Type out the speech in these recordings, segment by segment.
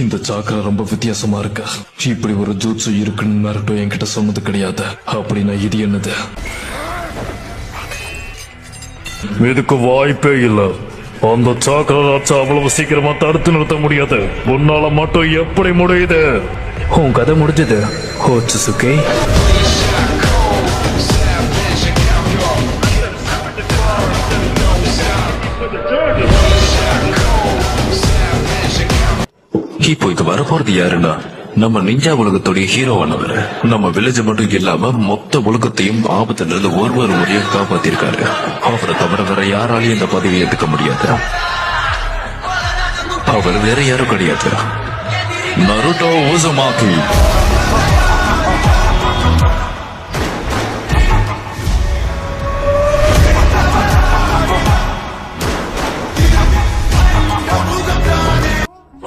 இந்த சாக்கரை ரொம்ப வித்தியாசமா இருக்கு. இப்படி ஒரு ஜூட்சு இருக்குன்னு நருட்டோ என்கிட்ட சொன்னது கிடையாது. அப்படின்னா இது என்னது? இதுக்கு வாய்ப்பே இல்ல. அந்த சாக்கராட்சா அவ்வளவு சீக்கிரமா தடுத்து நிறுத்த முடியாது. உன்னால மட்டும் எப்படி முடியுது? உன் கதை முடிஞ்சது ஓட்சுசுகே. இப்போ இங்க வரப்போறது யாருன்னா நம்ம நிஞ்சா உலகத்துடைய ஹீரோவானவர். நம்ம வில்லேஜ் மட்டும் இல்லாம மொத்த உலகத்தையும் ஆபத்துல இருந்து ஒரு முறையும் காப்பாத்திருக்காரு. அவரை தவிர வேற யாராலையும் இந்த பதவியை ஏத்துக்க முடியாது. அவர் வேற யாரும் கிடையாது, நருட்டோ உசுமாக்கி.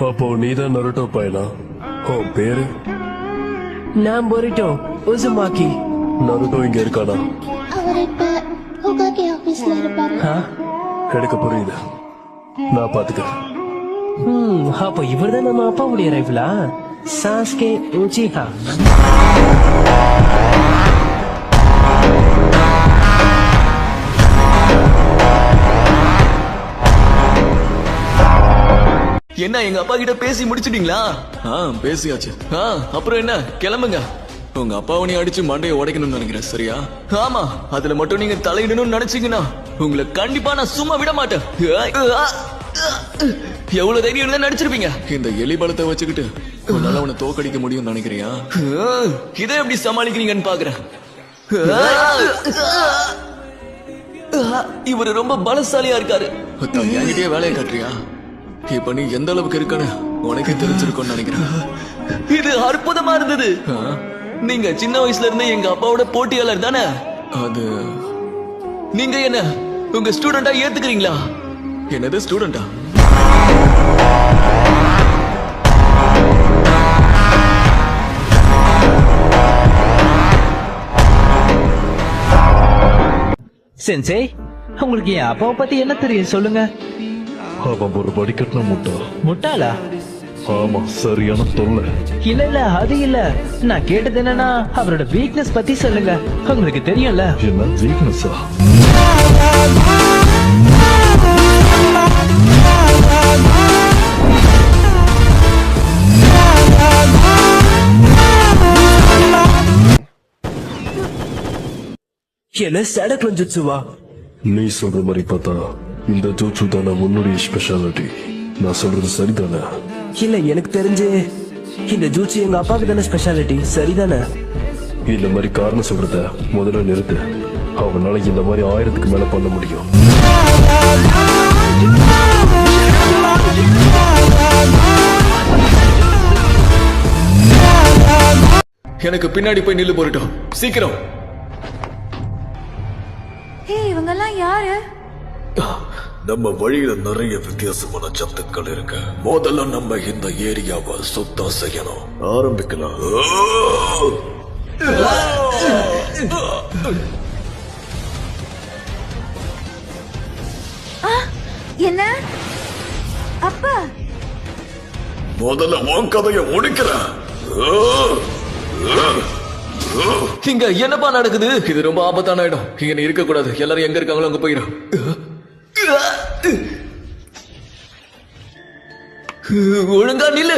அப்போ நீதான் நருட்டோ பையனா? உன் பேரு? நான் பொரிட்டோ உசுமாக்கி. நருட்டோ இங்க இருக்கானா? அவர் இப்ப ஹோகாகே ஆபீஸ்ல இருப்பாரு. எனக்கு புரியுது, நான் பாத்துக்கிறேன். அப்போ இவர்தான் நம்ம அப்பாவுடைய ரைஃபிளா? சாஸ்கே உச்சிஹா. என்ன எங்க அப்பா கிட்ட பேசி முடிச்சிட்டீங்களா? பேசியாச்சு. அப்புறம் என்ன, கிளம்புங்க. உங்க அப்பாவை நீ அடிச்சு மண்டையை உடைக்கணும்னு நினைக்கிறேன், சரியா? ஆமா, அதுல மட்டும் நீங்க தலையிடணும்னு நினைச்சீங்கன்னா உங்களை கண்டிப்பா நான் சும்மா விட மாட்டேன். எவ்வளவு தைரியம் தான் நடிச்சிருப்பீங்க. இந்த எலி பலத்தை வச்சுக்கிட்டு உன்னால அவனை தோக்கடிக்க முடியும்னு நினைக்கிறியா? இதை எப்படி சமாளிக்கிறீங்கன்னு பாக்குறேன். இவரு ரொம்ப பலசாலியா இருக்காரு. என்கிட்டயே வேலையை காட்டுறியா? இப்ப நீ எந்த அளவுக்கு இருக்கன்னு உனக்கு தெரிஞ்சிருக்கும்னு நினைக்கிறேன். இது அற்புதமா இருந்தது. நீங்க சின்ன வயசுல இருந்து எங்க அப்பாவோட போட்டியாளர் தானே? அது நீங்க என்ன உங்க ஸ்டூடெண்டா ஏத்துக்கிறீங்களா? என்னது ஸ்டூடெண்டா? சென்சே, உங்களுக்கு என் அப்பாவை பத்தி என்ன தெரியும் சொல்லுங்க. அவன் ஒரு வடிகட்டின முட்டாளா? ஆமா, சரியான தொல்லை. இல்ல அது இல்ல. நான் கேட்டது என்னன்னா அவரோட வீக்னஸ் பத்தி சொல்லுங்க. உங்களுக்கு தெரியும்ல. என்ன வீக்னஸா? என்ன சடக்குல ஜுட்சுவா? நீ சொல்ற மாதிரி பார்த்தா இந்த ஜூட்சு தானே உன்னுடைய ஸ்பெஷாலிட்டி. நான் சொல்றது சரிதானே? இல்ல, எனக்கு தெரிஞ்சு இந்த ஜூட்சு எங்க அப்பாவுக்கு தானே ஸ்பெஷாலிட்டி, சரிதானே? இந்த மாதிரி காரணம் சொல்றத முதல்ல நிறுத்து. அவனால இந்த மாதிரி 1000க்கு மேல பண்ண முடியும். எனக்கு பின்னாடி போய் நில்லு போறட்டும், சீக்கிரம். இவங்கெல்லாம் யாரு? நம்ம வழியில நிறைய வித்தியாசமான சத்துக்கள் இருக்கு. முதல்ல நம்ம இந்த ஏரியாவை சுத்தம் செய்யணும். ஆரம்பிக்கலாம். என்ன அப்பா? முதல்ல உன் கதையை முடிக்கிறேன். இங்க என்னப்பா நடக்குது? இது ரொம்ப ஆபத்தான இடம். இங்க நீ இருக்க கூடாது. எல்லாரும் எங்க இருக்காங்களோ அங்க போயிடும். ஒழுங்கா நில்லு.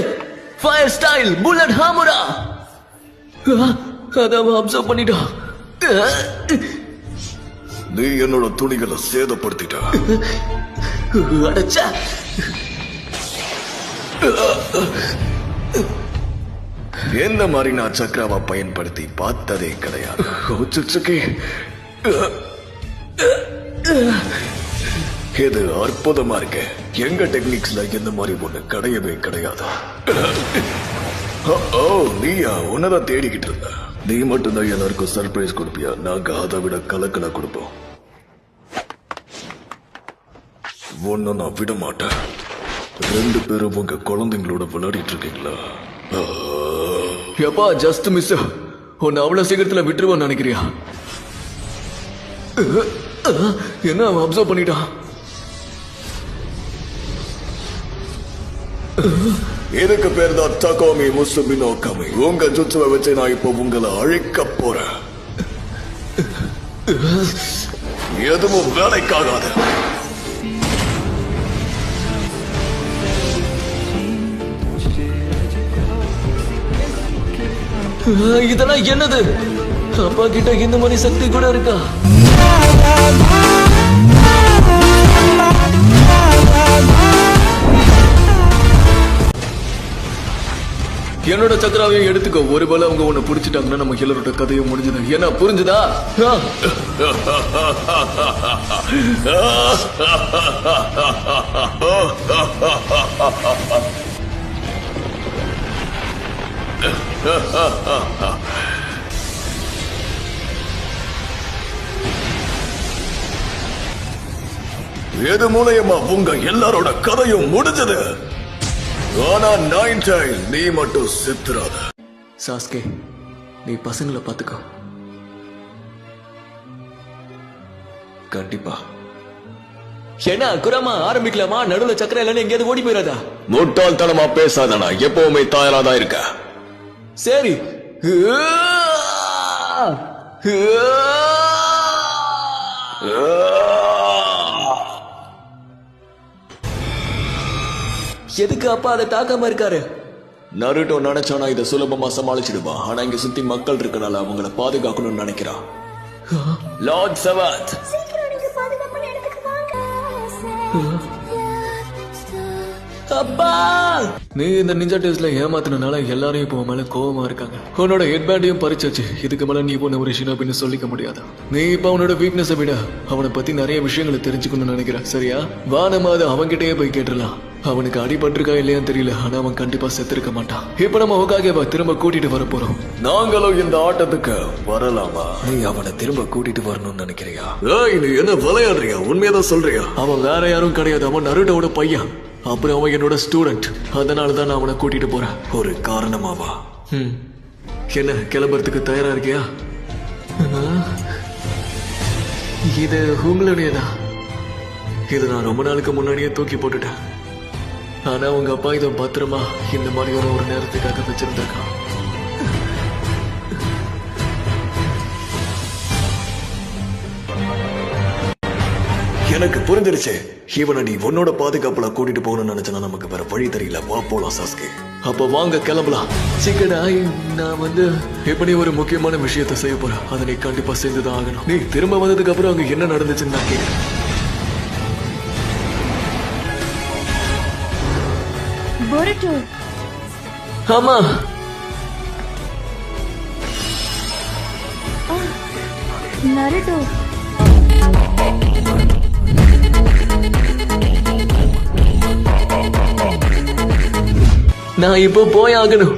ஃபயர் ஸ்டைல் புல்லட் ஹாமுரா. அத அப்சர்வ் பண்ணிட்டா. நீ என்னோட துணிகளை சேதப்படுத்திட்ட. அடச்சா. என்ன மாதிரி நான் சக்ராவை பயன்படுத்தி பார்த்ததே கிடையாது. இது அற்புதமா இருக்கு. எங்க டெக்னிக்ஸ்ல இந்த மாதிரி ஒண்ணு கிடையவே கிடையாது. நீயா உன்னதான் தேடிக்கிட்டு இருந்த. நீ மட்டும்தான் எல்லாருக்கும் சர்ப்ரைஸ் கொடுப்பியா? நாங்க அதை விட கலக்கலா கொடுப்போம். ஒன்னு நான் விட மாட்டேன். 2 பேரும் உங்க குழந்தைங்களோட விளையாடிட்டு இருக்கீங்களா? எப்பா ஜஸ்ட் மிஸ். உன்னை அவ்வளவு சீக்கிரத்துல விட்டுருவோன்னு நினைக்கிறியா? என்ன அப்சர்வ் பண்ணிட்டான்? இதுக்கு பேர் தான் தகோமி முசுபினோ கமி. உங்க ஜுட்சுவை வச்சு நான் இப்போ உங்களை அழிக்க போறேன். எதுவும் வேலைக்காகாது. இதெல்லாம் என்னது? அப்பா கிட்ட இந்த மாதிரி சக்தி கூட இருக்கா? என்னோட சக்கராவையும் எடுத்துக்கோ. ஒருவேளை அவங்க உன்னை புடிச்சிட்டாங்கன்னா நம்ம எல்லாரோட கதையும் முடிஞ்சது. என்ன புரிஞ்சுதா? எது மூலயமா உங்க எல்லாரோட கதையும் முடிஞ்சது. ஆனா நைன்டைல் நீ மட்டும் செத்துறாத. சாஸ்கே, நீ பசங்களை பாத்துக்கோ. கண்டிப்பா. என்ன குரமா ஆரம்பிக்கலாமா? நடுவுல சக்கரம் இல்லைன்னு எங்கேயாவது ஓடி போயிடாதா? முட்டாள்தனமா பேசாதடா. எப்பவுமே தயாராதான் இருக்க. சரி. எதுக்கு அப்பா அதை தாக்காம இருக்காரு? நருட்டோ நினைச்சானா இதை சுலபமா சமாளிச்சிடுவான். ஆனா இங்க சுத்தி மக்கள் இருக்கனால அவங்கள பாதுகாக்கணும்னு நினைக்கிறான். லார்ட் செவன்த், அப்பா, நீ இந்த நிஞ்சா டெஸ்ட்ல ஏமாத்தினால எல்லாரும் இப்போ உன் மேல கோவமா இருக்காங்க. உன்னோட ஹெட்பேண்டையும் பறிச்சாச்சு. இதுக்கு மேல நீ போன ஒரு ஷினோபின்னு சொல்லிக்க முடியாது. நீ இப்ப அவனோட வீக்னஸ் விட அவனை பத்தி நிறைய விஷயங்களை தெரிஞ்சுக்கணும்னு நினைக்கிற. சரியா? வானமாவது அவன்கிட்டயே போய் கேட்டுடலாம். அவனுக்கு அடிபட்டிருக்கா இல்லையான்னு தெரியல, ஆனா அவன் கண்டிப்பா செத்துருக்க மாட்டான். இப்ப நம்ம ஹோகாகேவா திரும்ப கூட்டிட்டு வர போறோம். நாங்களும் இந்த ஆட்டத்துக்கு வரலாமா? நீ அவனை திரும்ப கூட்டிட்டு வரணும்னு நினைக்கிறியா? நீ என்ன விளையாடுறியா? உண்மையதான் சொல்றியா? அவன் வேற யாரும் கிடையாது. அவன் நருட்டோட பையன். அப்புறம் அவன் என்னோட ஸ்டூடெண்ட். அதனாலதான் நான் அவனை கூட்டிட்டு போறேன். ஒரு காரணமாவா? என்ன, கிளம்புறதுக்கு தயாரா இருக்கியா? இது உங்களுடையதான். இது நான் ரொம்ப நாளுக்கு முன்னாடியே தூக்கி போட்டுட்டேன். ஆனா உங்க அப்பா இதை பத்திரமா இந்த மாதிரியான ஒரு நேரத்துக்காக வச்சிருந்திருக்கான். எனக்கு புரிஞ்சிருச்சு. இவனை நீ உன்னோட பாதுகாப்புல கூட்டிட்டு போகணும்னு நினைச்சா நமக்கு வேற வழி தெரியல. வா போலாம் சாஸ்கே. அப்ப வாங்க கிளம்பலாம். சிக்கனாய், நான் எப்படி ஒரு முக்கியமான விஷயத்த செய்ய போறேன். அதை நீ கண்டிப்பா செஞ்சுதான் ஆகணும். நீ திரும்ப வந்ததுக்கு அப்புறம் அங்க என்ன நடந்துச்சுன்னு நான் கேட்கிறேன். பொருட்டு, ஆமா, நருட்டோ, நான் இப்போ போய் ஆகணும்.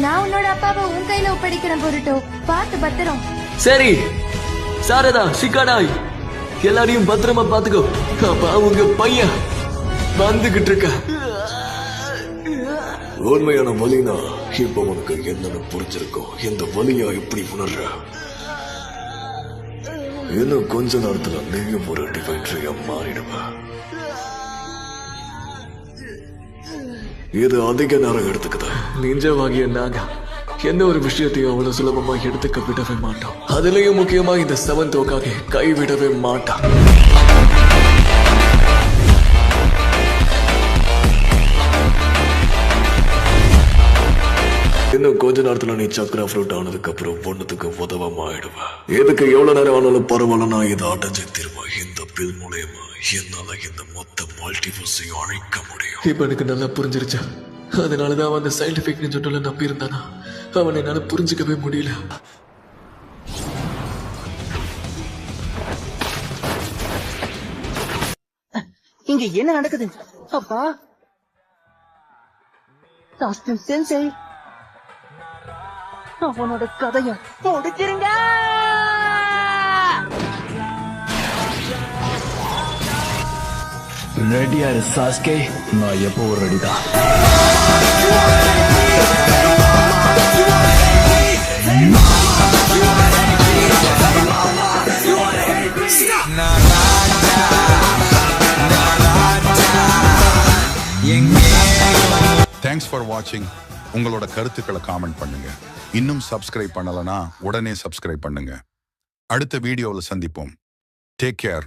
நான் உன்னோட அப்பாவை உன் கையில ஒப்படைக்கிறேன் பொருட்டோ. பார்த்து பத்திரம். சரி சாரதா, சிக்காடாய், எல்லாரையும் பத்திரமா பாத்துக்கோ. அப்பா உங்க பையன் வந்துகிட்டு இருக்க. உண்மையான வலினா இப்ப உனக்கு என்னன்னு புரிஞ்சிருக்கும். இந்த வலியா எப்படி உணர்ற? இன்னும் கொஞ்ச நேரத்துல நீயும் ஒரு டிவைன்ட்ரியா மாறிடுவ. இது அதிக நேரம் எடுத்துக்குது. நிஞ்சவாகிய நாங்க எந்த ஒரு விஷயத்தையும் அவ்வளவு சுலபமா எடுத்துக்க விடவே மாட்டோம். அதுலயும் முக்கியமா இந்த செவன்த் ஓகாகே கைவிடவே மாட்டான். இன்னும் கொஞ்ச நேரத்துல நீ சக்கரா ஃப்ரூட் ஆனதுக்கு அப்புறம் ஒண்ணுத்துக்கு உதவமா ஆயிடுவ. எதுக்கு எவ்வளவு நேரம் ஆனாலும் பரவாயில்ல, நான் இதை அடைஞ்சு திரும்ப இந்த பில் மூலயமா என்னால இந்த மொத்த மல்டிவர்ஸையும் அழிக்க முடியும். இப்ப எனக்கு நல்லா புரிஞ்சிருச்சா? அதனாலதான் அவன் அந்த சயின்டிபிக் நிஜத்துல நம்பி இருந்தானா. அவனை என்னால புரிஞ்சுக்கவே முடியல. இங்க என்ன நடக்குது? அப்பா, சாஸ்திரம் சென்சை அவனோட கதைய முடிச்சிருங்க. ரெடியா இரு சாஸ்கே, நான் எப்போ ரெடிதான். எங்கே தேங்க்ஸ் ஃபார் வாட்சிங். உங்களோட கருத்துக்களை காமெண்ட் பண்ணுங்க. இன்னும் சப்ஸ்கிரைப் பண்ணலனா உடனே சப்ஸ்கிரைப் பண்ணுங்க. அடுத்த வீடியோவில் சந்திப்போம். Take care.